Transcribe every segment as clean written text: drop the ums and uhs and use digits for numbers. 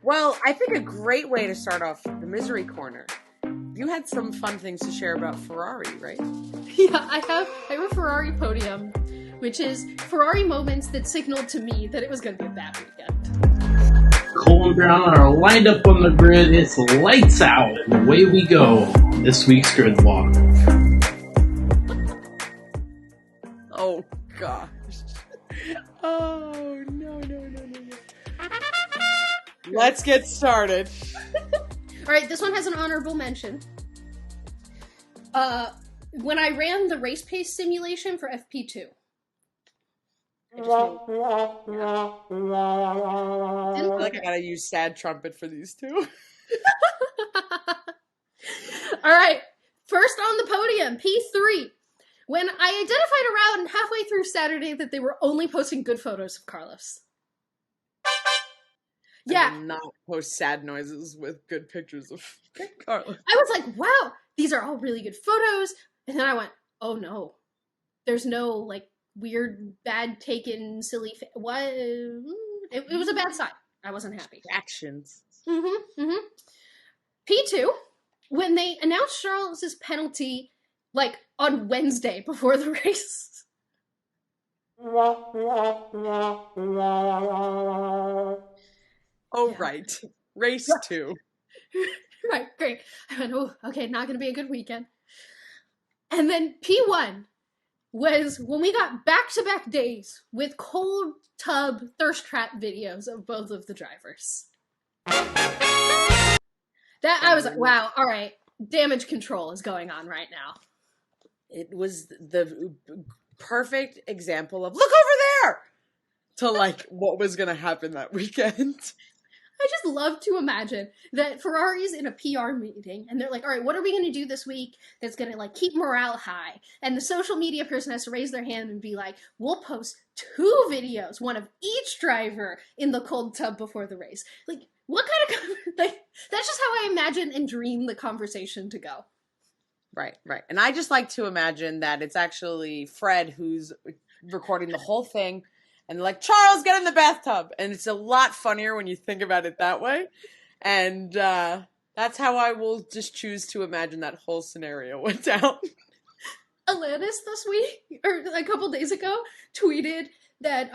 Well, I think a great way to start off the Misery Corner. You had some fun things to share about Ferrari, right? Yeah, I have a Ferrari podium, which is Ferrari moments that signaled to me that it was going to be a bad weekend. Nicole and Briana are lined up on the grid. It's lights out, and away we go. This week's grid walk. Oh, gosh. Oh, no. Let's get started. Alright, this one has an honorable mention. When I ran the race pace simulation for FP2. I feel like I gotta use sad trumpet for these two. Alright, first on the podium, P3. When I identified around halfway through Saturday that they were only posting good photos of Carlos. Yeah. I did not post sad noises with good pictures of Carlos. I was like, wow, these are all really good photos. And then I went, oh no. There's no, like, weird, bad taken, silly... What? It was a bad sign. I wasn't happy. Actions. P2, when they announced Charles's penalty, like, on Wednesday before the race. Oh, yeah. Right. Race 2. Right, great. I went, oh, okay, not going to be a good weekend. And then P1 was when we got back-to-back days with cold tub thirst trap videos of both of the drivers. That I was like, wow, all right, damage control is going on right now. It was the perfect example of, look over there! To, like, what was going to happen that weekend. I just love to imagine that Ferrari's in a PR meeting and they're like, all right, what are we going to do this week that's going to, like, keep morale high? And the social media person has to raise their hand and be like, we'll post 2 videos, one of each driver in the cold tub before the race. Like, what kind of, like, that's just how I imagine and dream the conversation to go. Right. And I just like to imagine that it's actually Fred who's recording the whole thing. And like, Charles, get in the bathtub. And it's a lot funnier when you think about it that way. And that's how I will just choose to imagine that whole scenario went down. Alanis this week, or a couple days ago, tweeted that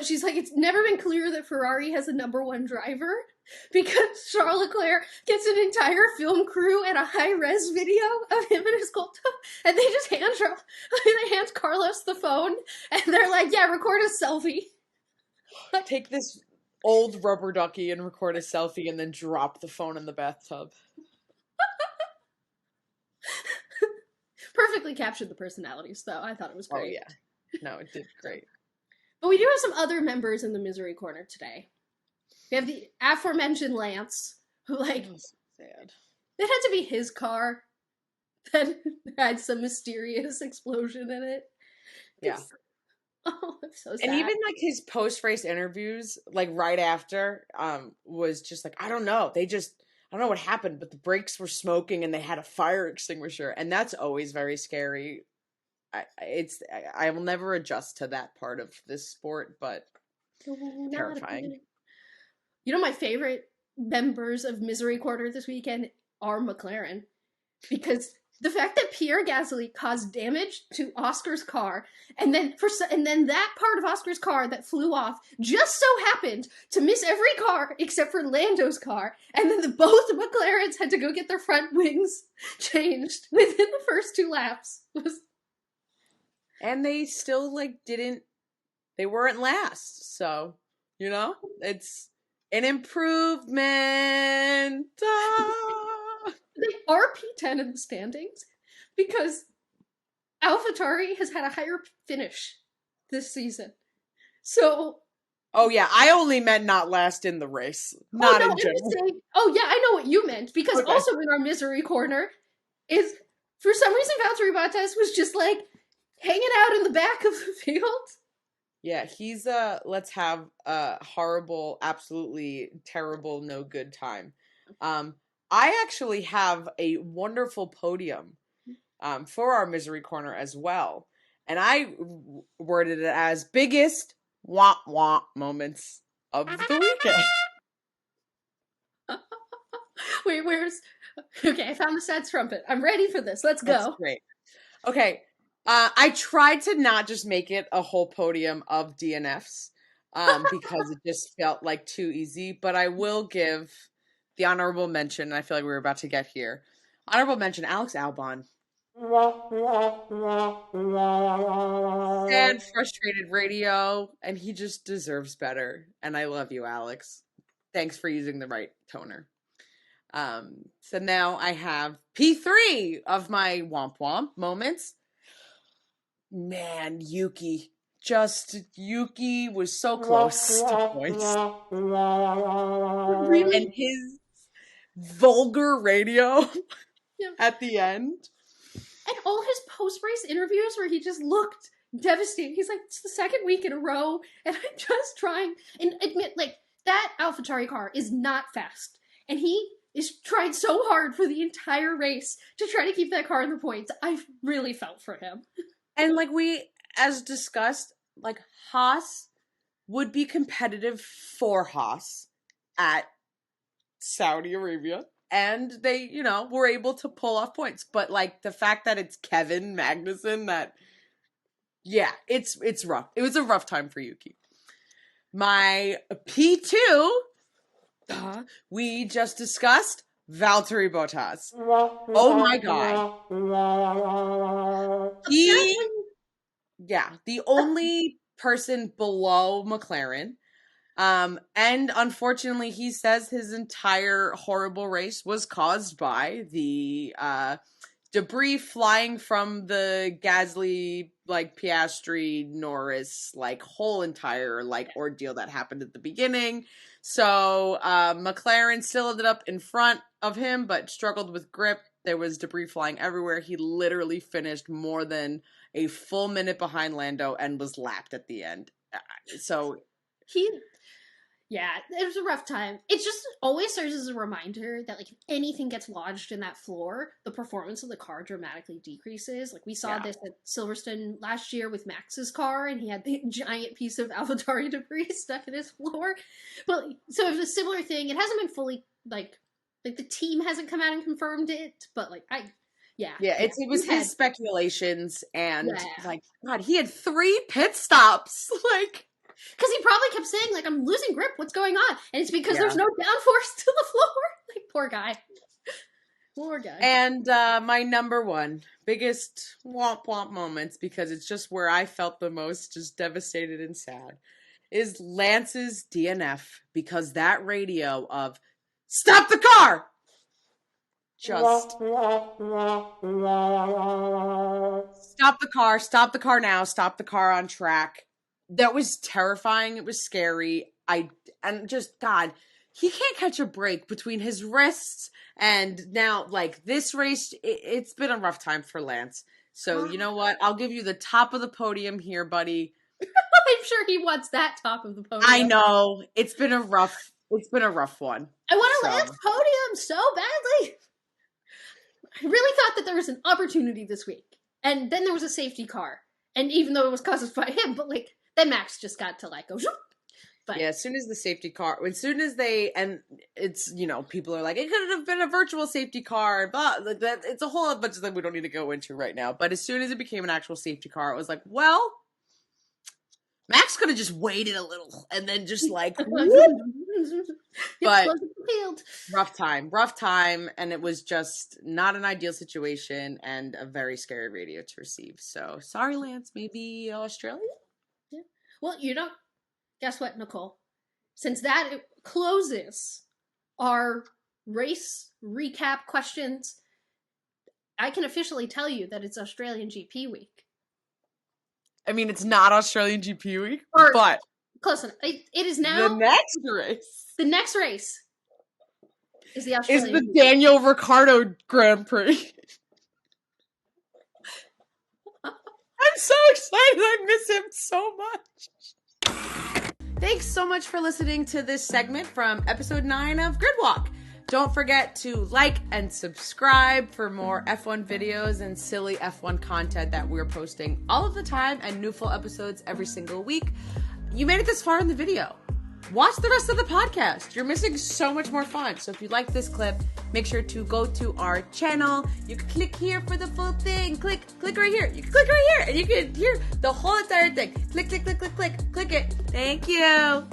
she's like, it's never been clear that Ferrari has a #1 driver because Charles Leclerc gets an entire film crew and a high-res video of him in his cold tub, and they just hand Carlos the phone, and they're like, yeah, record a selfie. Take this old rubber ducky and record a selfie and then drop the phone in the bathtub. Perfectly captured the personalities, though. I thought it was great. Oh, yeah. No, it did great. But we do have some other members in the Misery Corner today. We have the aforementioned Lance, who, like, sad. It had to be his car that had some mysterious explosion in it. Yeah. Oh, I'm so sad. And even, like, his post-race interviews, like, right after, was just like, I don't know. I don't know what happened, but the brakes were smoking and they had a fire extinguisher. And that's always very scary. I will never adjust to that part of this sport, but terrifying. You know, my favorite members of Misery Corner this weekend are McLaren, because the fact that Pierre Gasly caused damage to Oscar's car, and then that part of Oscar's car that flew off just so happened to miss every car except for Lando's car, and then both McLarens had to go get their front wings changed within the first 2 laps. And they still, like, they weren't last, so, you know, it's an improvement. They are P10 in the standings because AlphaTauri has had a higher finish this season. So... Oh, yeah, I only meant not last in the race. Not in general. Oh, yeah, I know what you meant, because also in our Misery Corner is, for some reason, Valtteri Bottas was just, like, hanging out in the back of the field. Yeah, he's let's have a horrible, absolutely terrible, no good time. I actually have a wonderful podium for our Misery Corner as well. And I worded it as biggest womp womp moments of the weekend. Wait, where's... Okay, I found the sad trumpet. I'm ready for this. Let's go. That's great. Okay. I tried to not just make it a whole podium of DNFs because it just felt like too easy, but I will give the honorable mention. I feel like we're about to get here. Honorable mention, Alex Albon. Sad, frustrated radio, and he just deserves better. And I love you, Alex. Thanks for using the right toner. So now I have P3 of my womp womp moments. Man, Yuki was so close to points. Really? And his vulgar radio at the end. And all his post-race interviews where he just looked devastated. He's like, it's the second week in a row, and I'm just trying. And admit, like, that AlphaTauri car is not fast. And he is trying so hard for the entire race to try to keep that car in the points. I really felt for him. And like we, as discussed, like Haas would be competitive for Haas at Saudi Arabia. And they, were able to pull off points. But like the fact that it's Kevin Magnussen it's rough. It was a rough time for Yuki. My P2, we just discussed Valtteri Bottas. Oh my God. The only person below McLaren. And unfortunately, he says his entire horrible race was caused by the debris flying from the Gasly, Piastri, Norris, whole entire, ordeal that happened at the beginning. So McLaren still ended up in front of him, but struggled with grip. There was debris flying everywhere. He literally finished more than a full minute behind Lando and was lapped at the end. It was a rough time. It just always serves as a reminder that, if anything gets lodged in that floor, the performance of the car dramatically decreases. We saw this at Silverstone last year with Max's car, and he had the giant piece of AlphaTauri debris stuck in his floor. But, so it was a similar thing. It hasn't been fully, the team hasn't come out and confirmed it, but, it was his speculations, and, God, he had 3 pit stops, Because he probably kept saying, I'm losing grip, what's going on? And it's because there's no downforce to the floor. Poor guy. Poor guy. And my number one, biggest womp womp moments, because it's just where I felt the most just devastated and sad, is Lance's DNF, because that radio of, stop the car! Just stop the car now, stop the car on track. That was terrifying. It was scary. God, he can't catch a break between his wrists and now, this race, it's been a rough time for Lance. So, you know what? I'll give you the top of the podium here, buddy. I'm sure he wants that top of the podium. I know. It's been a rough one. I want a Lance podium so badly. I really thought that there was an opportunity this week. And then there was a safety car. And even though it was caused by him, but then Max just got to go, but as soon as the safety car, and it's, people are like, it could have been a virtual safety car, but it's a whole bunch of things we don't need to go into right now. But as soon as it became an actual safety car, it was like, well, Max could have just waited a little and then just but rough time. And it was just not an ideal situation and a very scary radio to receive. So sorry, Lance, maybe Australia? Yeah. Well, guess what, Nicole? Since that closes our race recap questions, I can officially tell you that it's Australian GP week. I mean, it's not Australian GP week, but close enough. It is now the next race. The next race is the Australian. Is the Daniel Ricciardo Grand Prix. I'm so excited. I miss him so much. Thanks so much for listening to this segment from episode 9 of Gridwalk. Don't forget to like and subscribe for more F1 videos and silly F1 content that we're posting all of the time and new full episodes every single week. You made it this far in the video. watch the rest of the podcast. You're missing so much more fun. So if you like this clip, make sure to go to our channel. You can click here for the full thing. Click right here. You can click right here and you can hear the whole entire thing. Click it. Thank you.